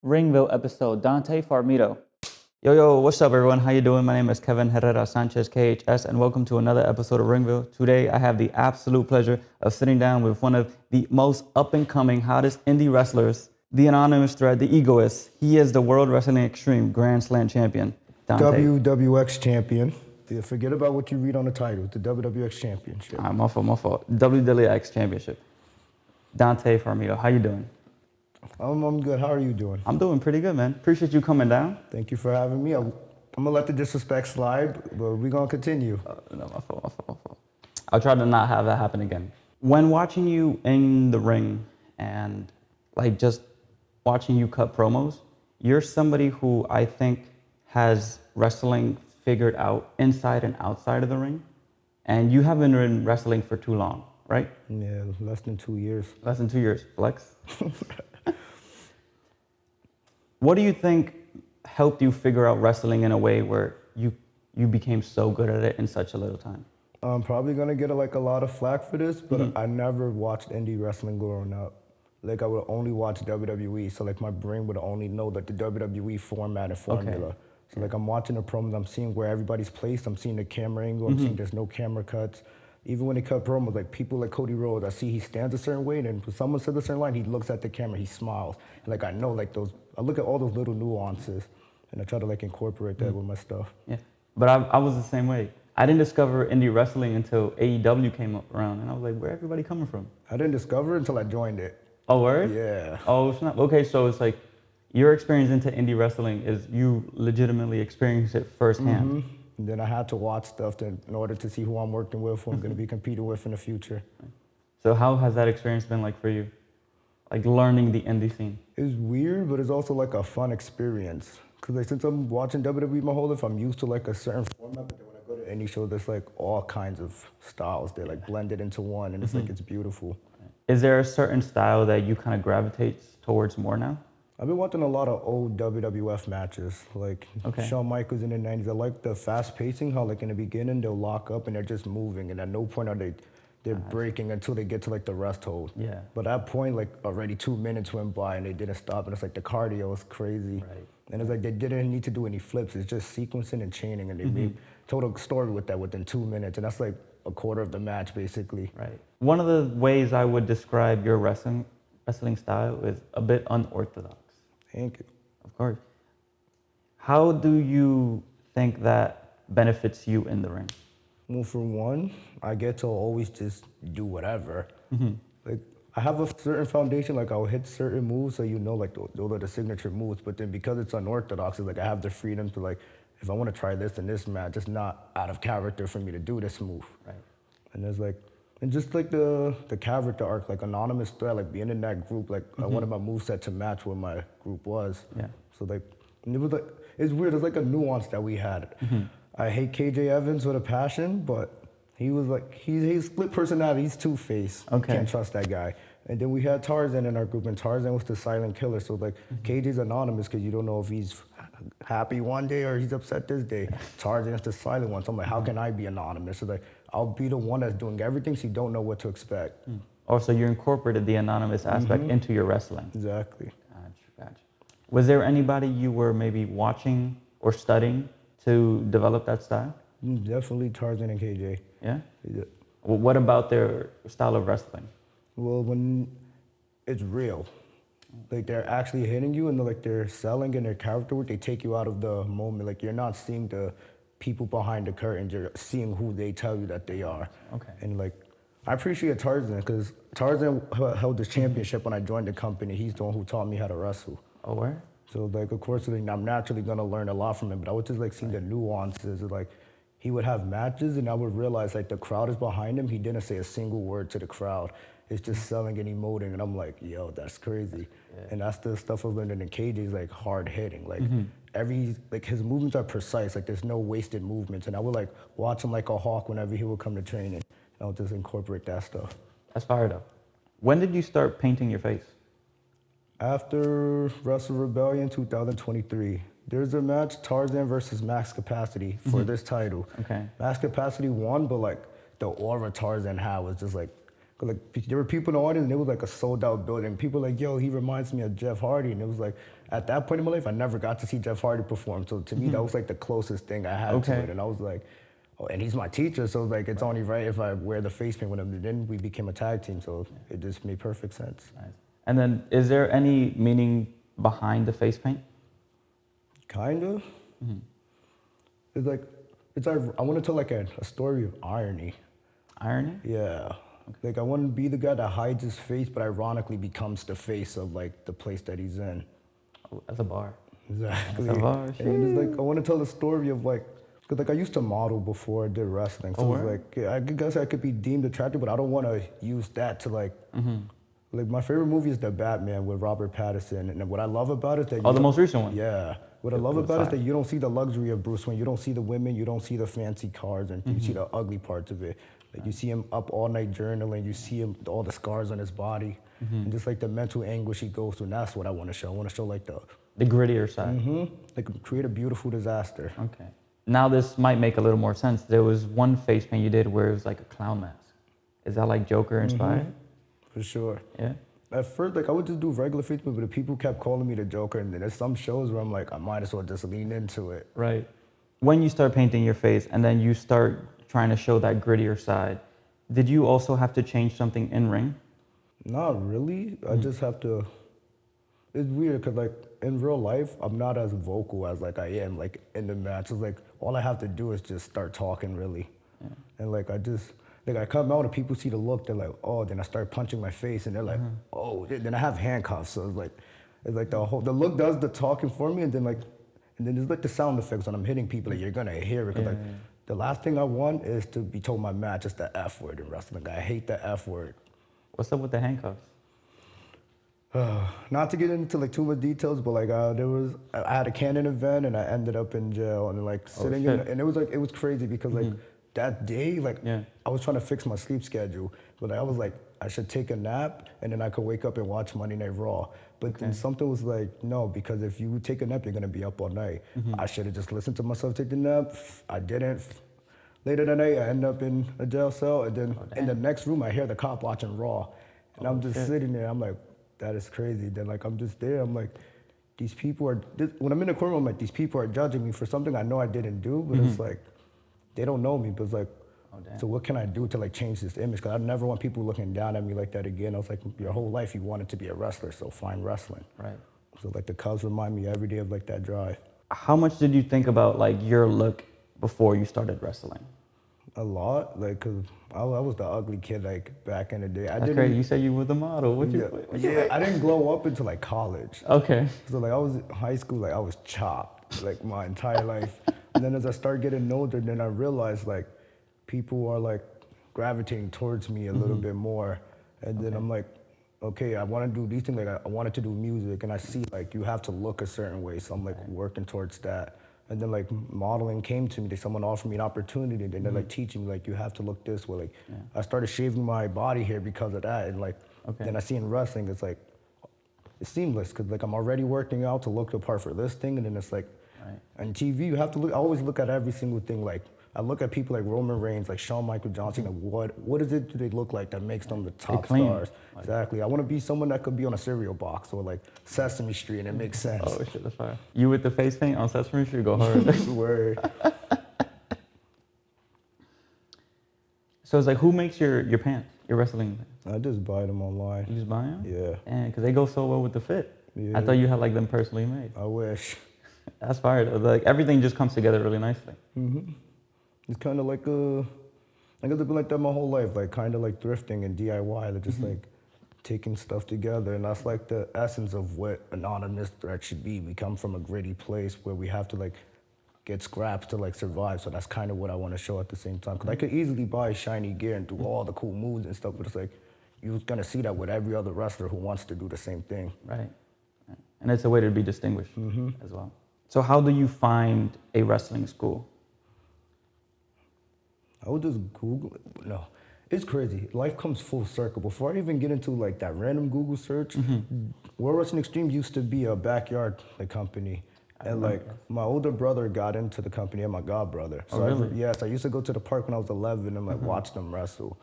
Ringville episode, Dante Farmito. Yo, what's up everyone? How you doing? My name is Kevin Herrera Sanchez, KHS, and welcome to another episode of Ringville. Today, I have the absolute pleasure of sitting down with one of the most up-and-coming, hottest indie wrestlers, the Anonymous thread, the Egoist. He is the World Wrestling Xtreme Grand Slam champion, Dante. WWX champion. Forget about what you read on the title, the WWX championship. My fault. WWX championship. Dante Farmito, how you doing? I'm good. How are you doing? I'm doing pretty good, man. Appreciate you coming down. Thank you for having me. I'm gonna let the disrespect slide, but we're gonna continue. No, my fault. I'll try to not have that happen again. When watching you in the ring and just watching you cut promos, you're somebody who I think has wrestling figured out inside and outside of the ring. And you haven't been in wrestling for too long, right? Yeah, less than 2 years. Less than 2 years, flex. What do you think helped you figure out wrestling in a way where you became so good at it in such a little time? I'm probably gonna get a lot of flack for this, but I never watched indie wrestling growing up. I would only watch WWE, so my brain would only know the WWE format and formula. Okay. So I'm watching the promos, I'm seeing where everybody's placed, I'm seeing the camera angle, I'm seeing there's no camera cuts. Even when they cut promos, people like Cody Rhodes, I see he stands a certain way, and when someone says a certain line, he looks at the camera, he smiles. And I know I look at all those little nuances, and I try to incorporate that with my stuff. Yeah, but I was the same way. I didn't discover indie wrestling until AEW came up around, and I was like, where everybody coming from? I didn't discover it until I joined it. Oh, word? Yeah. Oh, snap. Okay, so it's your experience into indie wrestling is you legitimately experienced it firsthand. And then I had to watch stuff in order to see who I'm working with, who I'm going to be competing with in the future. So how has that experience been like for you? Learning the indie scene? It's weird, but it's also a fun experience. Because since I'm watching WWE my whole life, I'm used to a certain format, but then when I go to indie shows, there's all kinds of styles. They're blended into one, and it's it's beautiful. Is there a certain style that you kind of gravitate towards more now? I've been watching a lot of old WWF matches, Shawn Michaels in the 90s. I like the fast pacing, how in the beginning they'll lock up and they're just moving, and at no point are they're breaking until they get to the rest hold. Yeah. But at that point, already 2 minutes went by and they didn't stop, and it's the cardio is crazy. Right. And it's they didn't need to do any flips. It's just sequencing and chaining, and they told a story with that within 2 minutes, and that's a quarter of the match basically. Right. One of the ways I would describe your wrestling style is a bit unorthodox. Thank you. Of course. How do you think that benefits you in the ring? Well, for one, I get to always just do whatever. I have a certain foundation, I'll hit certain moves, so those are the signature moves. But then because it's unorthodox, it's I have the freedom to if I want to try this in this match, it's not out of character for me to do this move. Right. And there's and just the character arc, Anonymous thread, being in that group, I wanted my moveset to match what my group was. Yeah. So and it was it's weird. It's a nuance that we had. I hate KJ Evans with a passion, but he was he's split personality. He's two-faced. Okay. Can't trust that guy. And then we had Tarzan in our group, and Tarzan was the silent killer. So KJ's anonymous because you don't know if he's happy one day or he's upset this day. Tarzan is the silent one. So I'm how can I be anonymous? So I'll be the one that's doing everything so you don't know what to expect. Oh, so you incorporated the anonymous aspect into your wrestling. Exactly. Gotcha. Was there anybody you were maybe watching or studying to develop that style? Definitely Tarzan and KJ. Yeah? Yeah. Well, what about their style of wrestling? Well, when it's real, they're actually hitting you, and they're selling in their character work, they take you out of the moment. You're not seeing the people behind the curtains, you're seeing who they tell you that they are. Okay. And I appreciate Tarzan because Tarzan held this championship when I joined the company. He's the one who taught me how to wrestle. Oh, where? So of course, I'm naturally gonna learn a lot from him. But I was just seeing the nuances. He would have matches, and I would realize the crowd is behind him. He didn't say a single word to the crowd. It's just selling and emoting, and I'm yo, that's crazy. Yeah. And that's the stuff I've learned in the cage is hard hitting. Every his movements are precise. There's no wasted movements, and I would watch him like a hawk whenever he would come to training. And I would just incorporate that stuff. That's fired up. When did you start painting your face? After Wrestle Rebellion 2023, there's a match, Tarzan versus Max Capacity for this title. Okay. Max Capacity won, but the aura Tarzan had was just Like there were people in the audience and it was like a sold out building. People were like, yo, he reminds me of Jeff Hardy. And it was like, at that point in my life, I never got to see Jeff Hardy perform. So to me, that was like the closest thing I had to it. And I was like, oh, and he's my teacher. So like, it's only right if I wear the face paint with him. And then we became a tag team. So it just made perfect sense. Nice. And then is there any meaning behind the face paint? Kind of. It's like, I want to tell like a story of irony. Irony? Yeah. Like I want to be the guy that hides his face, but ironically becomes the face of like the place that he's in. Oh, that's a bar. Exactly. That's a bar. And it's like, I want to tell the story of like, cause like I used to model before I did wrestling. So it's like, yeah, I guess I could be deemed attractive, but I don't want to use that to like, like my favorite movie is The Batman with Robert Pattinson. And what I love about it is that the most recent one? Yeah. What I love about it is that you don't see the luxury of Bruce Wayne. You don't see the women, you don't see the fancy cars, and you see the ugly parts of it. Like you see him up all night journaling, you see him, all the scars on his body, and just like the mental anguish he goes through, and that's what I want to show. I want to show like the grittier side. Like create a beautiful disaster. Okay. Now this might make a little more sense. There was one face paint you did where it was like a clown mask. Is that like Joker inspired? For sure. Yeah. At first, like I would just do regular face paint, but the people kept calling me the Joker, and then there's some shows where I'm like, I might as well just lean into it. Right. When you start painting your face and then you start trying to show that grittier side, did you also have to change something in ring? Not really. I just have to. It's weird because like in real life, I'm not as vocal as like I am like in the matches. Like all I have to do is just start talking really, and like I come out and people see the look. They're like, oh. Then I start punching my face, and they're like, oh. Then I have handcuffs, so it's like the look does the talking for me, and then there's like the sound effects when I'm hitting people. Like you're gonna hear it. Cause the last thing I want is to be told my match is the F word in wrestling. I hate the F word. What's up with the handcuffs? Not to get into like too much details, but like I had a Canon event and I ended up in jail and like sitting in, and it was crazy because like that day like I was trying to fix my sleep schedule, but I was like I should take a nap and then I could wake up and watch Monday Night Raw. But then something was like, no, because if you take a nap, you're gonna be up all night. I should have just listened to myself take the nap. I didn't. Later that night, I end up in a jail cell, and then in the next room, I hear the cop watching Raw, and I'm just sitting there. I'm like, that is crazy. Then like I'm just there. I'm like, these people are. When I'm in the courtroom, I'm like, these people are judging me for something I know I didn't do, but it's like, they don't know me. But it's like, so what can I do to like change this image? Because I never want people looking down at me like that again. I was like, your whole life you wanted to be a wrestler, so find wrestling. Right. So like the Cubs remind me every day of like that drive. How much did you think about like your look before you started wrestling? A lot, like, cause I was the ugly kid like back in the day. That's crazy. You said you were the model. What I didn't glow up until like college. Okay. So like I was in high school, like I was chopped like my entire life. And then as I started getting older, then I realized like people are like gravitating towards me a little bit more. And then I'm like, okay, I want to do these things. Like I wanted to do music, and I see like you have to look a certain way. So I'm like working towards that. And then like modeling came to me. Someone offered me an opportunity, and they're like teaching me like you have to look this way. Like I started shaving my body hair because of that, and like then I see in wrestling it's like it's seamless because like I'm already working out to look the part for this thing, and then it's like on TV you have to look. I always look at every single thing. Like I look at people like Roman Reigns, like Shawn Michaels Johnson. Like what is it do they look like that makes them the top stars? Exactly. I want to be someone that could be on a cereal box or like Sesame Street, and it makes sense. Oh shit, that's fire. You with the face paint on Sesame Street, go hard. Word. So it's like, who makes your pants, your wrestling pants? I just buy them online. You just buy them? Yeah. And because they go so well with the fit. Yeah. I thought you had like them personally made. I wish. That's fire though. Like everything just comes together really nicely. It's kind of like I guess I've been like that my whole life, like kind of like thrifting and DIY, like just like taking stuff together, and that's like the essence of what Anonymous should be. We come from a gritty place where we have to like get scraps to like survive, so that's kind of what I want to show at the same time. Because I could easily buy shiny gear and do all the cool moves and stuff, but it's like you're gonna see that with every other wrestler who wants to do the same thing. Right. And it's a way to be distinguished as well. So how do you find a wrestling school? I would just Google it. No, it's crazy. Life comes full circle. Before I even get into like that random Google search, World Wrestling Xtreme used to be a backyard like company. And like my older brother got into the company and my god brother. So really? Yes, I used to go to the park when I was 11 and like watch them wrestle.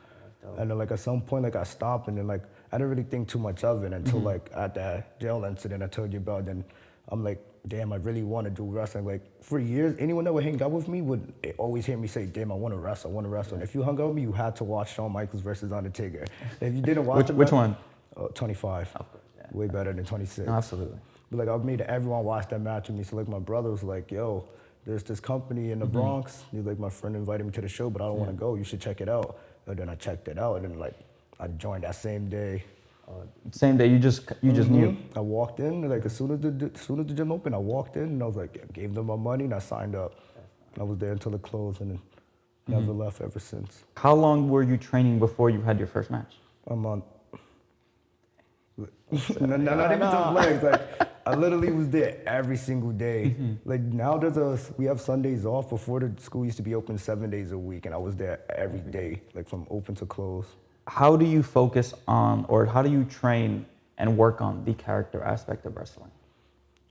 And then like at some point, like I stopped, and then like I didn't really think too much of it until like at that jail incident I told you about. Then I'm like, damn, I really want to do wrestling. Like for years, anyone that would hang out with me would always hear me say, damn, I want to wrestle, I want to wrestle. And if you hung out with me, you had to watch Shawn Michaels versus Undertaker. And if you didn't watch Which one? 25. Of course, yeah. Way better than 26. No, absolutely. But like I've made everyone watch that match with me. So like my brother was like, yo, there's this company in the Bronx. He's like, my friend invited me to the show, but I don't want to go. You should check it out. And then I checked it out, and then like I joined that same day. Same day, you just knew. I walked in, like as soon as the gym opened, I walked in, and I was like, I gave them my money, and I signed up. And I was there until it closed, and then never left ever since. How long were you training before you had your first match? A month. Not even just legs. Like I literally was there every single day. Like now we have Sundays off. Before the school used to be open 7 days a week, and I was there every day, like from open to close. How do you focus on, or how do you train and work on the character aspect of wrestling?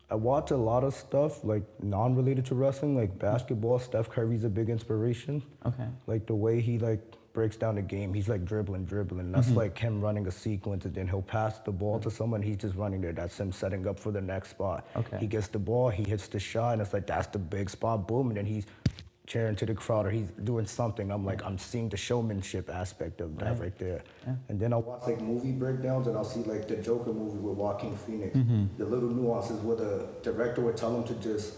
I watch a lot of stuff like non-related to wrestling, like basketball. Steph Curry's a big inspiration. Okay. Like the way he like breaks down the game, he's like dribbling. That's like him running a sequence, and then he'll pass the ball to someone. He's just running there. That's him setting up for the next spot. Okay. He gets the ball, he hits the shot, and it's like that's the big spot. Boom, and then he's cheering to the crowd, or he's doing something. I'm seeing the showmanship aspect of that right there. Yeah. And then I'll watch like movie breakdowns, and I'll see like the Joker movie with Joaquin Phoenix. The little nuances where the director would tell him to just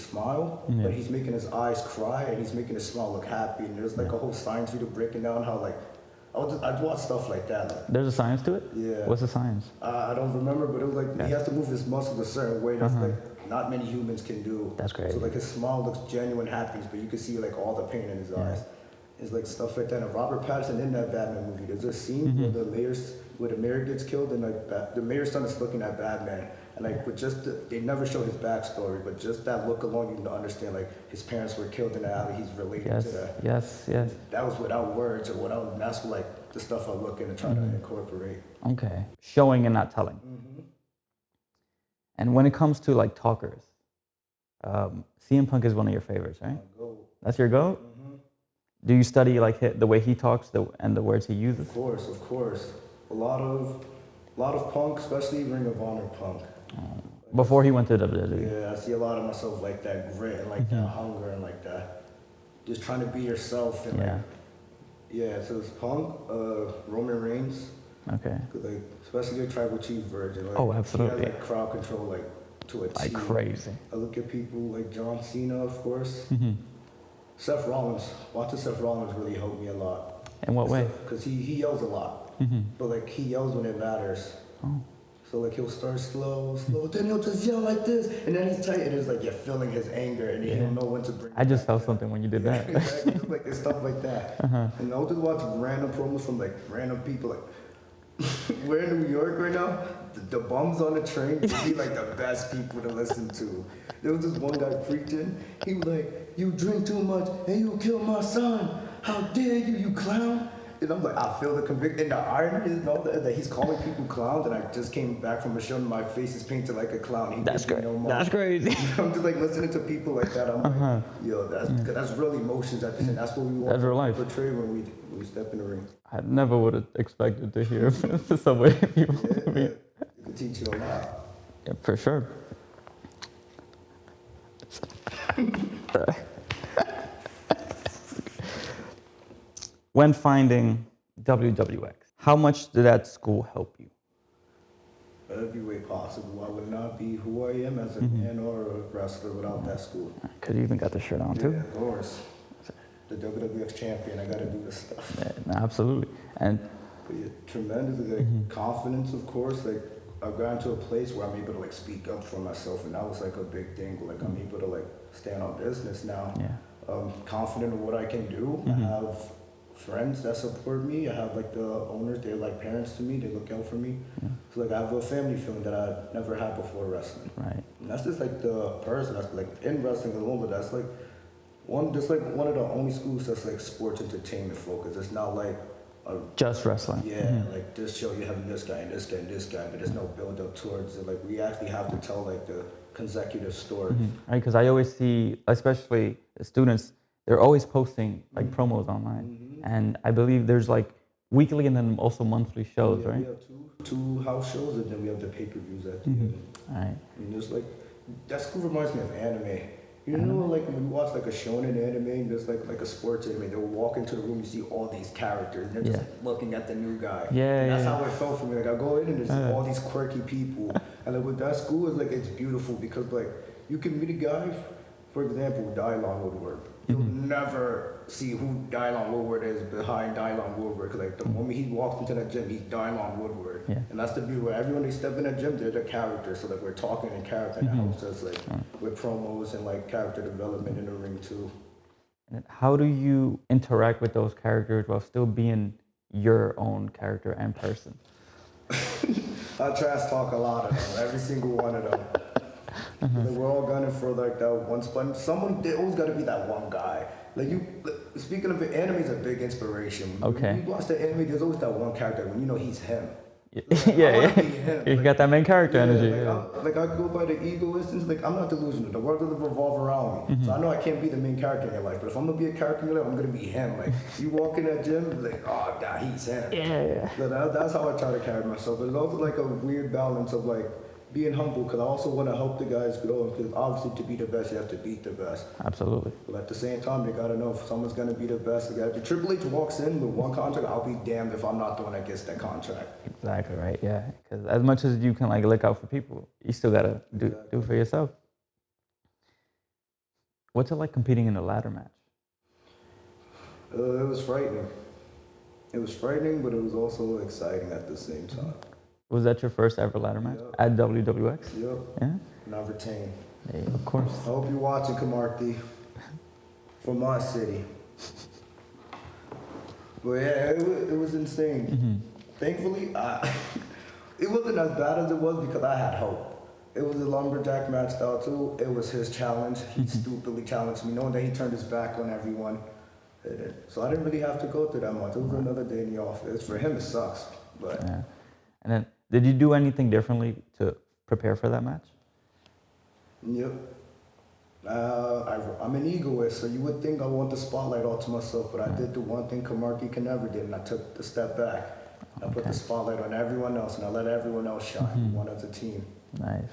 smile, but he's making his eyes cry, and he's making his smile look happy. And there's like a whole science video breaking down how like I'd watch stuff like that. Like, There's a science to it? Yeah. What's the science? I don't remember, but it was like he has to move his muscles a certain way that's like not many humans can do. That's crazy. So like his smile looks genuine happiness, but you can see like all the pain in his eyes. It's like stuff like that. And Robert Pattinson in that Batman movie, there's a scene where the mayor gets killed, and like the mayor's son is looking at Batman, and like with just they never show his backstory, but just that look alone, you can understand like his parents were killed in the alley. He's related to that. Yes. That was without words, or without. That's like the stuff I look in and try to incorporate. Okay. Showing and not telling. And when it comes to like talkers, CM Punk is one of your favorites, right? That's your goat? Do you study like the way he talks and the words he uses? Of course. A lot of Punk, especially Ring of Honor Punk. Before he went to WWE. Yeah, I see a lot of myself like that grit and like that hunger and like that, just trying to be yourself and so it's Punk, Roman Reigns. Okay. Like especially the Tribal Chief version. Like, absolutely. He has like crowd control like to a T. Like crazy. I look at people like John Cena, of course. Seth Rollins. Watching Seth Rollins really helped me a lot. In what way? Because he yells a lot, but like he yells when it matters. So like he'll start slow, then he'll just yell like this, and then he's tight, and it's like you're feeling his anger, and he don't know when to bring. I just felt something when you did that. Exactly. Like it's stuff like that. And I'll just watch random promos from like random people. Like we're in New York right now. The bums on the train would be like the best people to listen to. There was this one guy preaching. He was like, "You drink too much and you kill my son. How dare you, you clown!" And I'm like, I feel the conviction. And the irony is that he's calling people clowns, and I just came back from a show and my face is painted like a clown. That's great. That's crazy. I'm just like listening to people like that. I'm like, yo, that's real emotions at this, and that's what we want to portray when we step in the ring. I never would have expected to hear some way people. It can teach you a lot. Yeah, for sure. When finding WWX, how much did that school help you? Every way possible. I would not be who I am as a man or a wrestler without that school. Because you even got the shirt on too. Yeah, of course. The WWX champion. I got to do this stuff. Yeah, no, absolutely. And but yeah, tremendous like confidence, of course. Like I've gotten to a place where I'm able to like speak up for myself, and that was like a big thing. Like I'm able to like stand on business now. Yeah. Confident in what I can do. I have friends that support me. I have like the owners, they're like parents to me, they look out for me. So like I have a family feeling that I never had before wrestling. Right. And that's just like the person that's like in wrestling alone, but that's like one of the only schools that's like sports entertainment focused. It's not like just wrestling. Yeah, like this show you have this guy and this guy and this guy, but there's no build up towards it. Like we actually have to tell like the consecutive story. Right, because I always see, especially the students, they're always posting like promos online. And I believe there's like weekly and then also monthly shows, Yeah, right? we have two house shows, and then we have the pay-per-views at the end. All right. And it's like, that school reminds me of anime. You know, like when you watch like a shonen anime, and there's like a sports anime, they'll walk into the room, you see all these characters, and they're just like looking at the new guy. Yeah, and that's yeah. how it felt for me. Like I go in and there's all these quirky people, and like with that school, it's like it's beautiful because like you can meet a guy, for example, Dylon Woodward. You'll never see who Dylon Woodward is behind Dylon Woodward. Cause like the moment he walks into that gym, he's Dylon Woodward. Yeah. And that's the beauty where everyone they step in that gym, they're the character. So like we're talking in character, and that helps us like with promos and like character development in the ring too. And how do you interact with those characters while still being your own character and person? I trash talk a lot of them, every single one of them. Like we're all gunning for like that one spot. Someone, there always got to be that one guy. Like you, speaking of it, anime is a big inspiration. Okay. When you watch the anime, there's always that one character when you know he's him. Yeah, Like, I wanna yeah. be him. You Like, got that main character energy. Like I go by the Egoist, and like I'm not delusional. The world doesn't revolve around me, so I know I can't be the main character in your life. But if I'm gonna be a character in your life, I'm gonna be him. Like you walk in that gym, it's like, oh God, he's him. Yeah. So that's how I try to carry myself. But there's also like a weird balance of like being humble, because I also want to help the guys grow. Because obviously, to be the best, you have to beat the best. Absolutely. But at the same time, you gotta know if someone's gonna be the best. You gotta. If Triple H walks in with one contract, I'll be damned if I'm not the one that gets that contract. Exactly right. Yeah. Because as much as you can like look out for people, you still gotta do for yourself. What's it like competing in a ladder match? It was frightening. It was frightening, but it was also exciting at the same time. Was that your first ever ladder match at WWX? Yep. Yeah. And I retained. Yeah, of course. I hope you're watching, Kamarthi, from my city. But yeah, it was insane. Thankfully, it wasn't as bad as it was because I had hope. It was a lumberjack match style too. It was his challenge. He stupidly challenged me, knowing that he turned his back on everyone. So I didn't really have to go through that much. It was another day in the office. For him, it sucks. But Yeah. And then, did you do anything differently to prepare for that match? yep. I'm an egoist, so you would think I want the spotlight all to myself, but I did the one thing Kamarthi can never do, and I took the step back. I put the spotlight on everyone else, and I let everyone else shine, one as a team. Nice.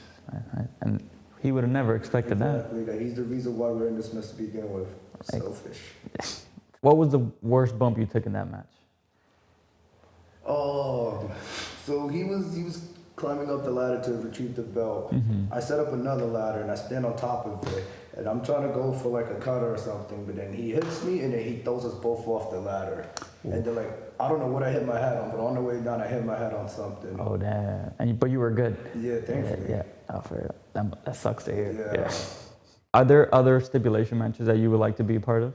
And he would have never expected Exactly, that he's the reason why we're in this mess to begin with. Selfish. that. What was the worst bump you took in that match? Oh, so he was climbing up the ladder to retrieve the belt. I set up another ladder and I stand on top of it, and I'm trying to go for like a cutter or something, but then he hits me and then he throws us both off the ladder. And then like, I don't know what I hit my head on, but on the way down I hit my head on something. Oh damn! But you were good. Yeah, thankfully. Yeah. Oh, for that sucks to hear. Yeah. Are there other stipulation matches that you would like to be a part of?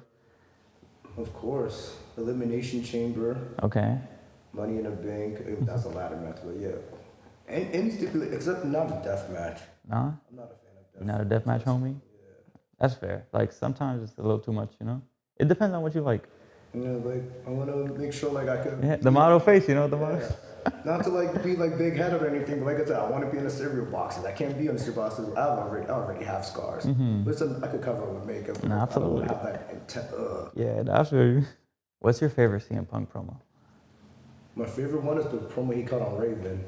Of course. Elimination Chamber, Okay. Money in the Bank, that's a ladder match, but yeah. Any stipulation, except not a death match. Nah. I'm not a fan of death. You're not a deathmatch homie. Yeah. That's fair. Like sometimes it's a little too much, you know. It depends on what you like. You know, like I want to make sure like I can. Yeah. The model face, you know the model. Yeah. Not to like be like big headed or anything, but like I said, I want to be in the cereal boxes. I can't be in the cereal boxes. I already have scars. Listen, I could cover it with makeup. But Nah, absolutely. I don't have that intent. Yeah, that's you. What's your favorite CM Punk promo? My favorite one is the promo he cut on Raven.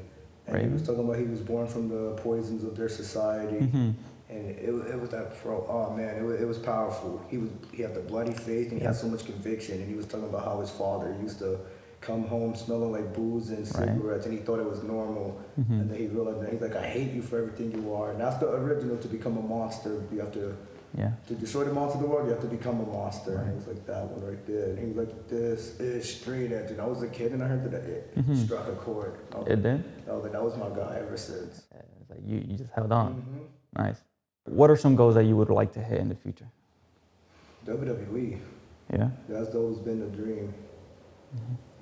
And he Raven? was talking about he was born from the poisons of their society. And it was that pro. Oh man, it was powerful. He had the bloody face and he had so much conviction. And he was talking about how his father used to come home smelling like booze and cigarettes, and he thought it was normal. And then he realized that he's like, I hate you for everything you are. And that's the original. To become a monster, you have to. To destroy the monster of the world, you have to become a monster. And it was like that one right there. And he was like, this is straight edge. And I was a kid and I heard that it struck a chord. It did? I was like, that was my guy ever since. Yeah, it's like you just held on. Nice. What are some goals that you would like to hit in the future? WWE. Yeah? That's always been the dream.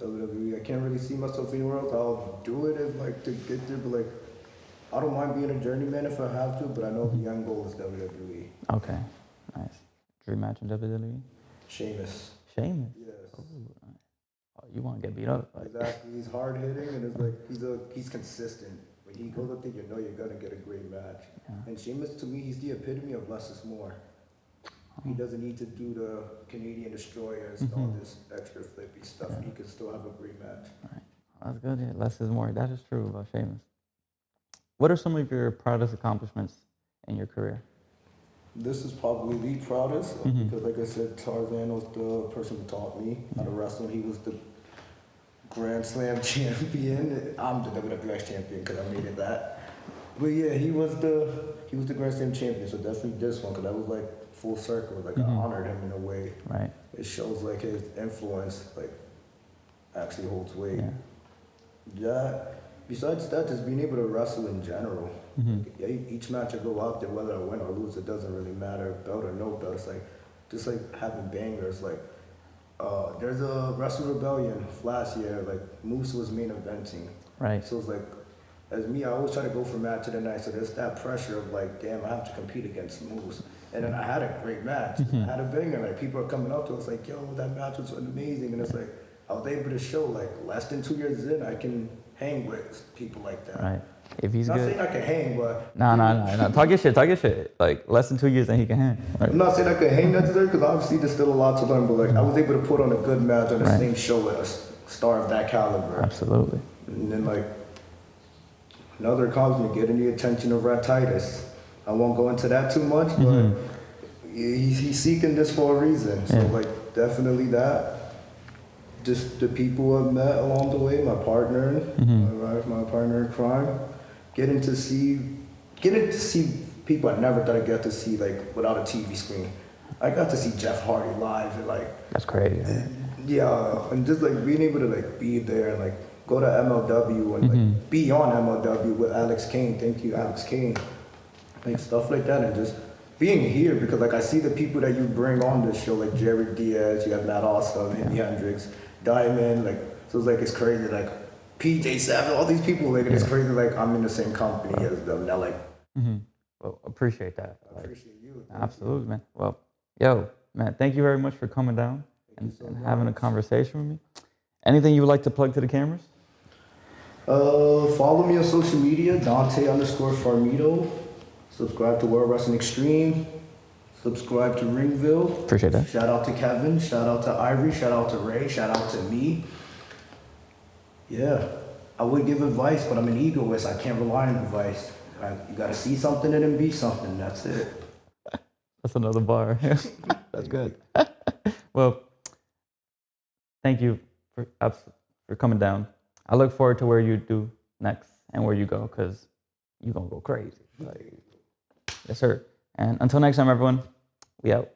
WWE. I can't really see myself anywhere else. I'll do it if like to get there, but like I don't mind being a journeyman if I have to, but I know the young goal is WWE. Okay. Nice. Dream match in WWE? Sheamus. Sheamus? Yes. Oh, you want to get beat up. Like. Exactly. He's hard hitting and it's like he's consistent. When he goes up there, you know you're gonna get a great match. And Sheamus, to me, he's the epitome of less is more. He doesn't need to do the Canadian destroyers and all this extra flippy stuff. And he can still have a great match. Right. That's good. Yeah. Less is more. That is true about Sheamus. What are some of your proudest accomplishments in your career? This is probably the proudest because, like I said, Tarzan was the person who taught me how to wrestle. He was the Grand Slam champion. I'm the WWX champion because I made it that. But yeah, he was the Grand Slam champion. So definitely this one because that was like full circle. Like I honored him in a way. Right. It shows like his influence like actually holds weight. Yeah. Besides that, just being able to wrestle in general. Like, each match I go out there, whether I win or lose, it doesn't really matter, belt or no belt. It's like just like having bangers. Like there's a Wrestle Rebellion last year. Like Moose was main eventing. Right. So it's like, as me, I always try to go for match of the night. So there's that pressure of like, damn, I have to compete against Moose. And then I had a great match. I had a banger. Like people are coming up to us like, yo, that match was amazing. And it's like I was able to show like less than 2 years in, I can hang with people like that. Right. If he's not good. saying I can hang, but No. Talk your shit. Like less than 2 years and he can hang. Right. I'm not saying I can hang necessarily because obviously there's still a lot to learn. But like I was able to put on a good match on the same show with a star of that caliber. Absolutely. And then like another accomplishment, getting the attention of Rhett Titus. I won't go into that too much, but he's seeking this for a reason. So like definitely that. Just the people I've met along the way, my partner, my partner in crime, getting to see people I never thought I'd get to see like without a TV screen. I got to see Jeff Hardy live and like that's crazy. And just like being able to like be there and like go to MLW and like be on MLW with Alex Kane. Thank you, Alex Kane. Like stuff like that and just being here because like I see the people that you bring on this show like Jared Diaz, you have Matt Austin, Jimi Hendrix, Diamond, like so it's like it's crazy like PJ Savage, all these people like it's crazy like I'm in the same company as them. Now like Well, appreciate that. I appreciate you. Absolutely, man. Well, yo, man, thank you very much for coming down and having a conversation with me. Anything you would like to plug to the cameras? Follow me on social media, Dante_Farmito. Subscribe to World Wrestling Xtreme. Subscribe to Ringville. Appreciate that. Shout out to Kevin. Shout out to Ivory. Shout out to Ray. Shout out to me. Yeah. I would give advice, but I'm an egoist. I can't rely on advice. You got to see something and then be something. That's it. That's another bar. That's good. Well, thank you for coming down. I look forward to where you do next and where you go because you're going to go crazy. Like, yes, sir. And until next time, everyone, we out.